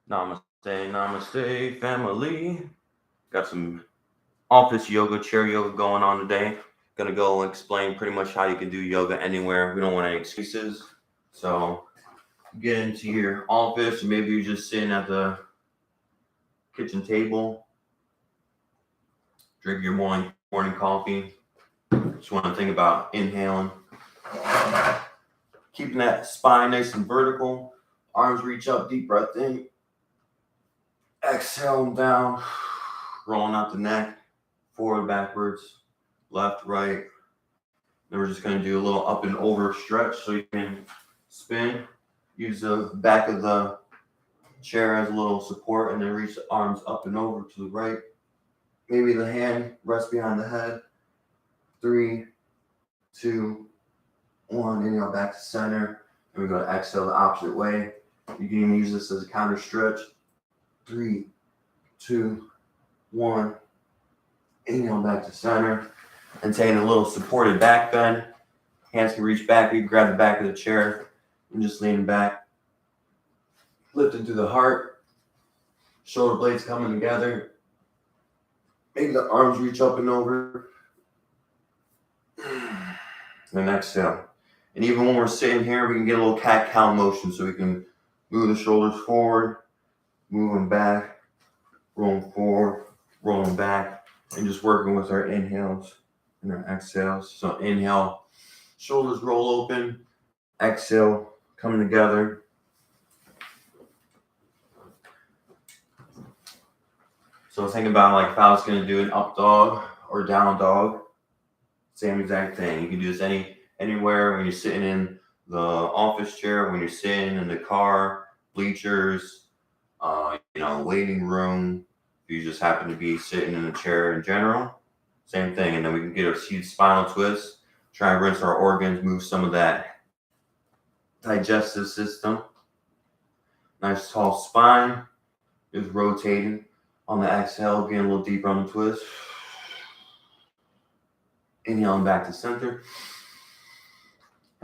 Namaste, namaste, family. Got some office yoga, chair yoga going on today. Gonna go explain pretty much how you can do yoga anywhere. We don't want any excuses. So get into your office, maybe you're just sitting at the kitchen table, drink your morning coffee. Just want to think about inhaling, keeping that spine nice and vertical. Arms reach up, deep breath in. Exhale down, rolling out the neck, forward, backwards, left, right. Then we're just going to do a little up and over stretch so you can spin. Use the back of the chair as a little support and then reach the arms up and over to the right. Maybe the hand rests behind the head. 3, 2, 1. Inhale back to center. And we're going to exhale the opposite way. You can even use this as a counter stretch. 3, 2, 1. Inhale back to center. And taking a little supported back bend. Hands can reach back. You can grab the back of the chair and just lean back. Lifting through the heart. Shoulder blades coming together. Maybe the arms reach up and over. And exhale. And even when we're sitting here, we can get a little cat-cow motion so we can move the shoulders forward, moving back, rolling forward, rolling back, and just working with our inhales and our exhales. So inhale, shoulders roll open. Exhale, coming together. So think about like if I was going to do an up dog or down dog, same exact thing. You can do this anywhere when you're sitting in the office chair, when you're sitting in the car, bleachers, waiting room. If you just happen to be sitting in a chair in general, same thing. And then we can get a huge spinal twist, try and rinse our organs, move some of that digestive system. Nice tall spine is rotating. On the exhale, getting a little deeper on the twist. Inhaling back to center.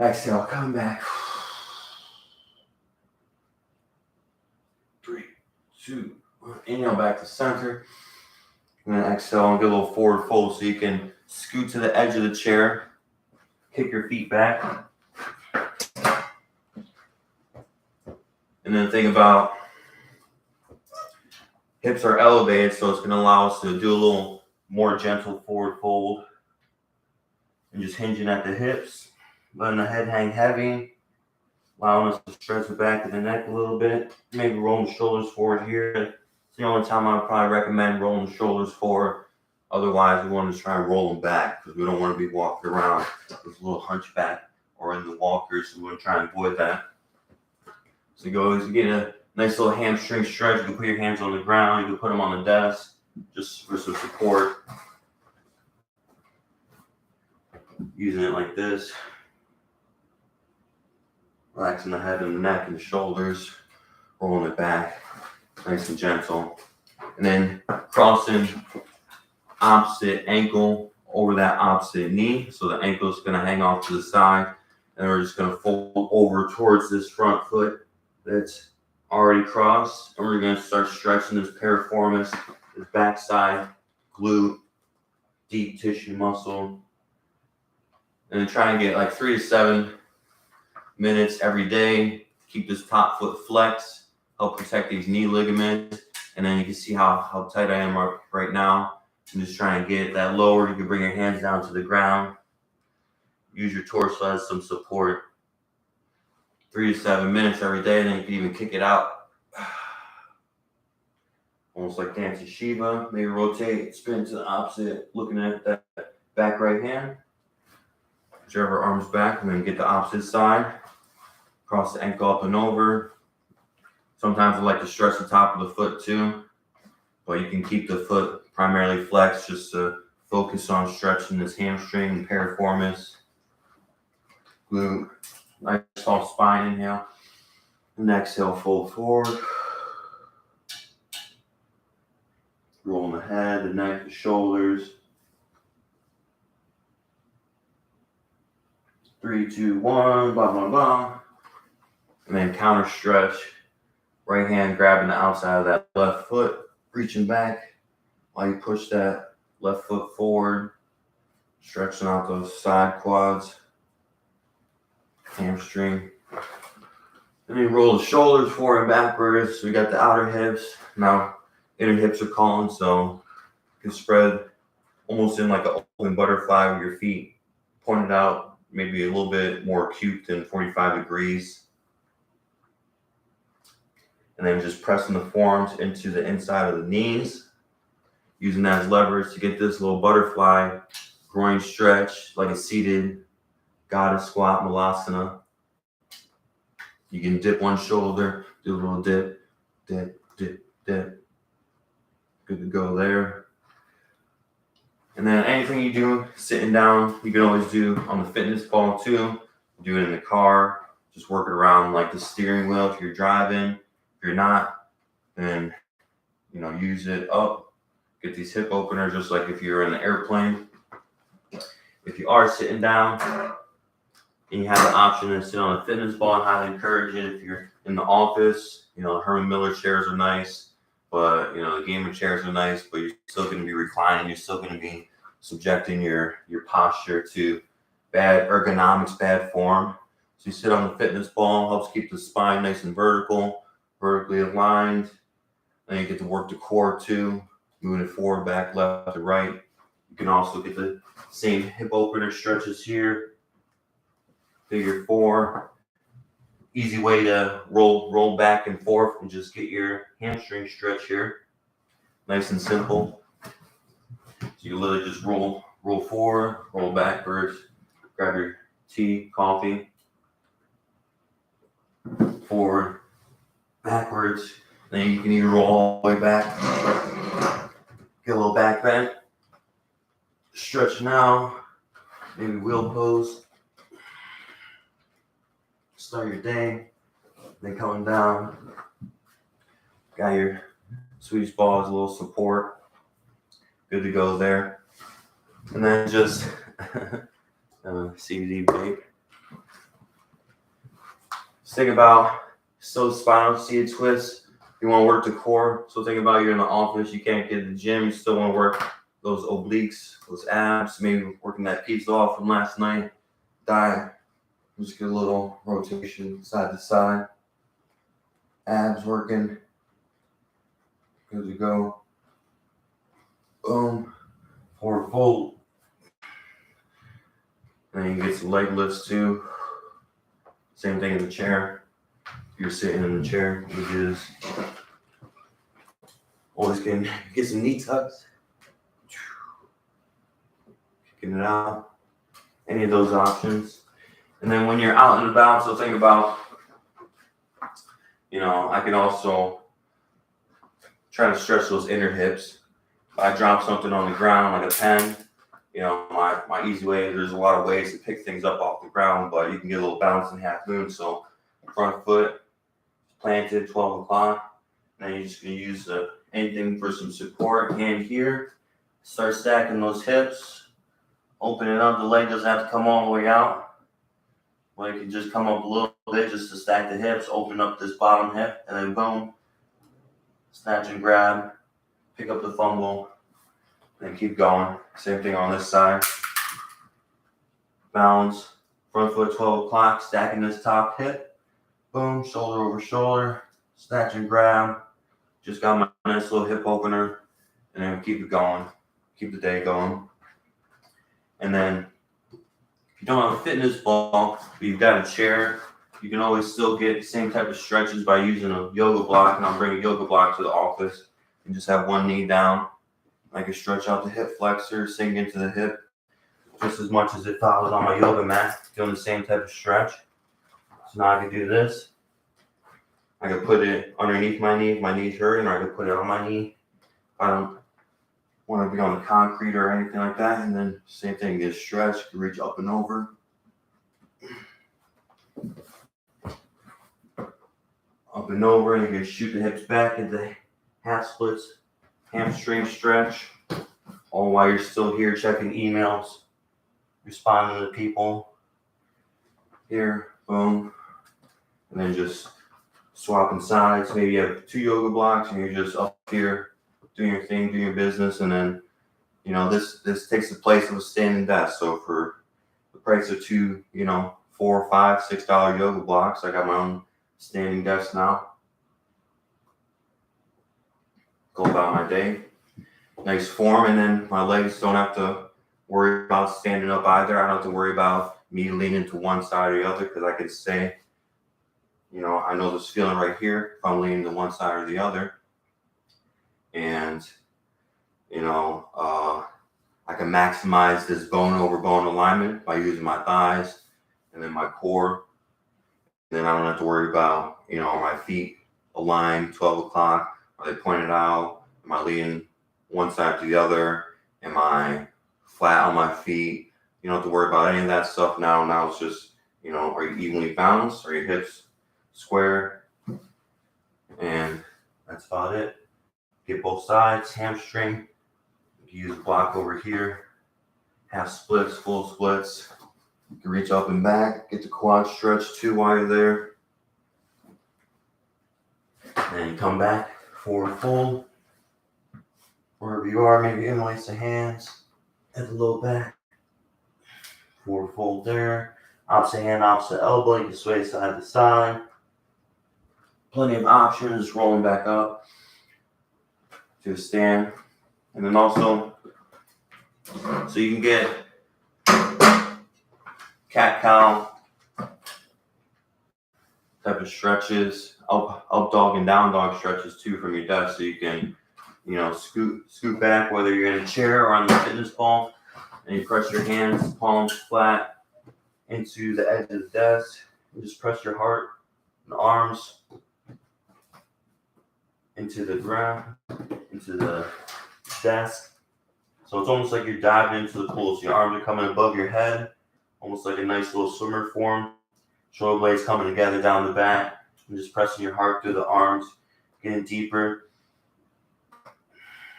Exhale, coming back. 3, 2, 1. Inhale back to center. And then exhale and get a little forward fold so you can scoot to the edge of the chair. Kick your feet back. And then think about hips are elevated, so it's going to allow us to do a little more gentle forward fold. And just hinging at the hips, letting the head hang heavy, allowing us to stretch the back of the neck a little bit. Maybe rolling the shoulders forward here. It's the only time I would probably recommend rolling the shoulders forward. Otherwise, we want to try and roll them back because we don't want to be walking around with a little hunchback or in the walkers. So we want to try and avoid that. So you get a nice little hamstring stretch. You can put your hands on the ground. You can put them on the desk just for some support. Using it like this. Relaxing the head and the neck and the shoulders. Rolling it back. Nice and gentle. And then crossing opposite ankle over that opposite knee. So the ankle is going to hang off to the side. And we're just going to fold over towards this front foot that's already crossed. And we're going to start stretching this piriformis, this backside, glute, deep tissue muscle. And then try and get like 3 to 7 minutes every day. Keep this top foot flexed. Help protect these knee ligaments. And then you can see how tight I am right now. And just try and get that lower. You can bring your hands down to the ground. Use your torso as some support. 3 to 7 minutes every day. And then you can even kick it out. Almost like dancing Shiva. Maybe rotate, spin to the opposite. Looking at that back right hand. Whichever arms back. And then get the opposite side. Cross the ankle up and over. Sometimes I like to stretch the top of the foot too. But you can keep the foot primarily flexed just to focus on stretching this hamstring and piriformis. Glute. Nice soft spine. Inhale. And exhale, fold forward. Rolling the head, the neck, the shoulders. 3, 2, 1. Blah, blah, blah. And then counter stretch. Right hand grabbing the outside of that left foot, reaching back while you push that left foot forward, stretching out those side quads, hamstring. Then you roll the shoulders forward and backwards. So we got the outer hips. Now inner hips are calling, so you can spread almost in like an open butterfly with your feet pointed out, maybe a little bit more acute than 45 degrees. And then just pressing the forearms into the inside of the knees, using that as leverage to get this little butterfly groin stretch like a seated goddess squat malasana. You can dip one shoulder, do a little dip, dip, dip, dip. Good to go there. And then anything you do sitting down, you can always do on the fitness ball too. Do it in the car, just work it around like the steering wheel if you're driving. If you're not, then use it up. Get these hip openers just like if you're in an airplane. If you are sitting down and you have the option to sit on a fitness ball, I highly encourage it. If you're in the office, Herman Miller chairs are nice, but the gamer chairs are nice, but you're still going to be reclining. You're still going to be subjecting your posture to bad ergonomics, bad form. So you sit on the fitness ball, helps keep the spine nice and vertically aligned. Then you get to work the core too, moving it forward, back, left to right. You can also get the same hip opener stretches here. Figure 4. Easy way to roll back and forth and just get your hamstring stretch here. Nice and simple. So you literally just roll forward, roll backwards, grab your tea, coffee, forward, backwards. Then you can either roll all the way back, get a little back bend, stretch now, maybe wheel pose. Start your day, then coming down, got your Swedish ball as a little support, good to go there. And then just CBD break. Just think about spinal seated twist. You want to work the core. So think about you're in the office, you can't get to the gym, you still want to work those obliques, those abs, maybe working that pizza off from last night, diet. Just get a little rotation side to side. Abs working. Good to go. Boom. Forward fold. And then you get some leg lifts too. Same thing in the chair. If you're sitting in the chair, you do this. Always can get some knee tucks. Kicking it out. Any of those options. And then when you're out and about, so think about, I can also try to stretch those inner hips. If I drop something on the ground like a pen, my easy way, there's a lot of ways to pick things up off the ground, but you can get a little bounce in half moon. So front foot planted, 12 o'clock. Then you're just going to use anything for some support. Hand here, start stacking those hips. Open it up, the leg doesn't have to come all the way out. Well, you can just come up a little bit just to stack the hips, open up this bottom hip, and then boom, snatch and grab, pick up the fumble, and keep going. Same thing on this side. Balance, front foot 12 o'clock, stacking this top hip, boom, shoulder over shoulder, snatch and grab. Just got my nice little hip opener, and then keep it going, keep the day going. And then if you don't have a fitness ball, but you've got a chair, you can always still get the same type of stretches by using a yoga block. And I'll bring a yoga block to the office and just have one knee down. I can stretch out the hip flexor, sink into the hip just as much as if I was on my yoga mat, doing the same type of stretch. So now I can do this. I can put it underneath my knee if my knee's hurting, or I can put it on my knee if I don't want to be on the concrete or anything like that. And then same thing, get a stretch, reach up and over. Up and over, and you can shoot the hips back into half splits, hamstring stretch, all while you're still here checking emails, responding to people. Here, boom. And then just swapping sides. Maybe you have 2 yoga blocks and you're just up here doing your thing, doing your business, and then this takes the place of a standing desk. So for the price of 2, $4, $5, $6 yoga blocks, I got my own standing desk now. Go about my day. Nice form, and then my legs don't have to worry about standing up either. I don't have to worry about me leaning to one side or the other, because I can say, I know this feeling right here if I'm leaning to one side or the other. And, I can maximize this bone over bone alignment by using my thighs and then my core. Then I don't have to worry about, are my feet aligned 12 o'clock? Are they pointed out? Am I leaning one side to the other? Am I flat on my feet? You don't have to worry about any of that stuff now. Now it's just, are you evenly balanced? Are your hips square? And that's about it. Get both sides, hamstring. Use a block over here. Half splits, full splits. You can reach up and back. Get the quad stretch too while you're there. And then you come back, forward fold. Wherever you are, maybe interlace the hands at the low back. Forward fold there. Opposite hand, opposite elbow. You can sway side to side. Plenty of options. Rolling back up to a stand. And then also, so you can get cat-cow type of stretches, up dog and down dog stretches too from your desk. So you can, scoot back, whether you're in a chair or on the fitness ball, and you press your hands, palms flat into the edge of the desk. And just press your heart and arms into the ground, into the desk. So it's almost like you're diving into the pool. So your arms are coming above your head, almost like a nice little swimmer form. Shoulder blades coming together down the back, and just pressing your heart through the arms, getting deeper.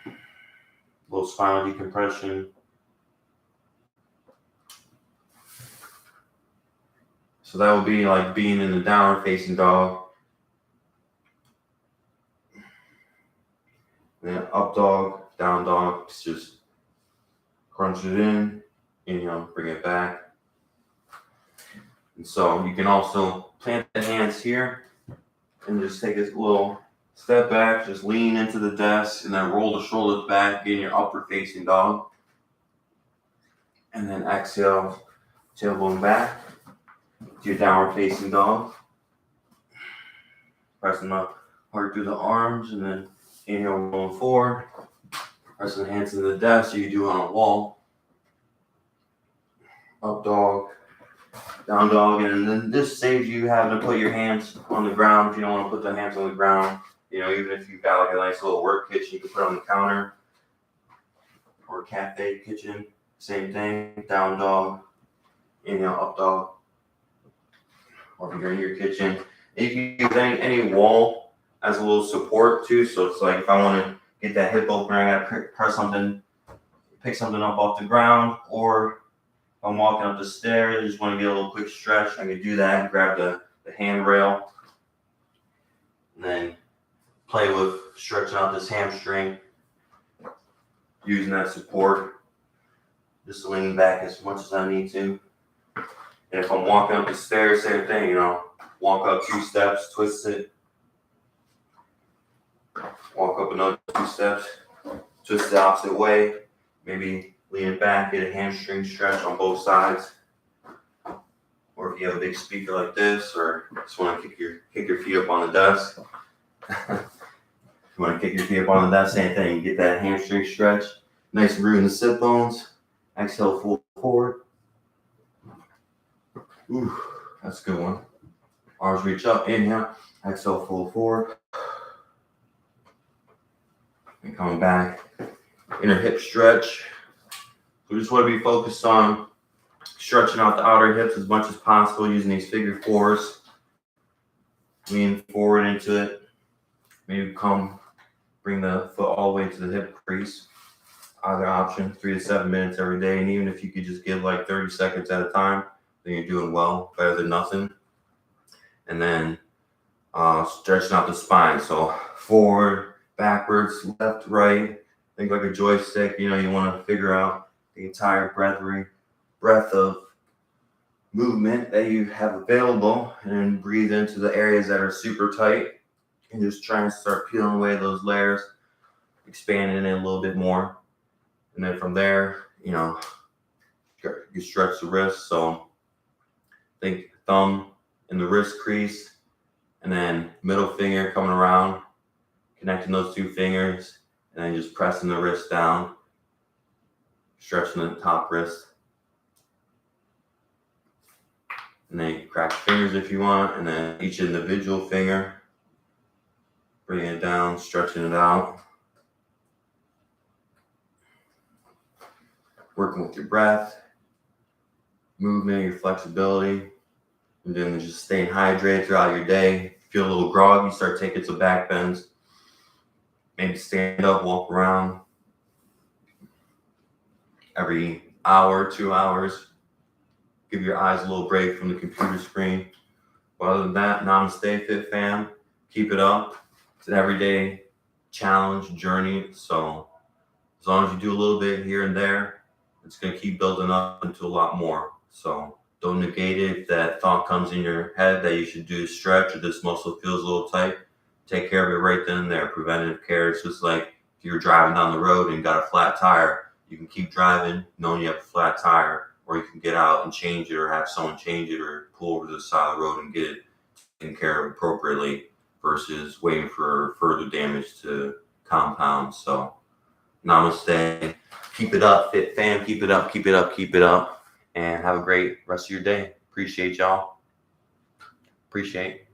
A little spinal decompression. So that would be like being in the downward facing dog. Then up dog, down dog, just crunch it in, bring it back. And so you can also plant the hands here and just take a little step back, just lean into the desk, and then roll the shoulders back in your upward facing dog. And then exhale, tailbone back to your downward facing dog. Pressing the heart through the arms, and then inhale, rolling forward. Pressing the hands to the desk, so you do it on a wall. Up dog, down dog, and then this saves you having to put your hands on the ground if you don't want to put the hands on the ground. Even if you've got like a nice little work kitchen, you can put it on the counter, or a cafe kitchen, same thing. Down dog, inhale, up dog, or if you're in your kitchen. And you can use any wall as a little support too. So it's like if I want to get that hip opener, I gotta press something, pick something up off the ground, or if I'm walking up the stairs, I just want to get a little quick stretch, I can do that and grab the handrail, and then play with stretching out this hamstring, using that support, just leaning back as much as I need to. And if I'm walking up the stairs, same thing, walk up 2 steps, twist it, walk up another 2 steps, twist the opposite way, maybe lean it back, get a hamstring stretch on both sides. Or if you have a big speaker like this, or just want to kick your feet up on the desk. If you want to kick your feet up on the desk, same thing. You get that hamstring stretch, nice and root in the sit bones. Exhale, full forward. Ooh, that's a good one. Arms reach up, inhale, exhale, full forward. And coming back, inner hip stretch. We just want to be focused on stretching out the outer hips as much as possible using these figure fours. Lean forward into it. Maybe bring the foot all the way to the hip crease. Either option, 3 to 7 minutes every day. And even if you could just give like 30 seconds at a time, then you're doing well, better than nothing. And then Stretching out the spine. So forward, backwards, left, right. Think like a joystick. You want to figure out the entire breadth of movement that you have available, and breathe into the areas that are super tight, and just try and start peeling away those layers, expanding it a little bit more. And then from there, you stretch the wrist. So think thumb in the wrist crease, and then middle finger coming around, connecting those two fingers, and then just pressing the wrist down, stretching the top wrist. And then you can crack your fingers if you want, and then each individual finger, bring it down, stretching it out. Working with your breath, movement, your flexibility, and then just staying hydrated throughout your day. Feel a little groggy, start taking some back bends. Maybe stand up, walk around every hour, 2 hours. Give your eyes a little break from the computer screen. But other than that, namaste, Fit Fam. Keep it up. It's an everyday challenge, journey. So as long as you do a little bit here and there, it's going to keep building up into a lot more. So don't negate it. If that thought comes in your head that you should do a stretch or this muscle feels a little tight, take care of it right then and there. Preventative care. It's just like if you're driving down the road and got a flat tire, you can keep driving knowing you have a flat tire, or you can get out and change it, or have someone change it, or pull over to the side of the road and get it taken care of appropriately, versus waiting for further damage to compound. So namaste. Keep it up, Fit Fam. Keep it up, keep it up, keep it up. And have a great rest of your day. Appreciate y'all. Appreciate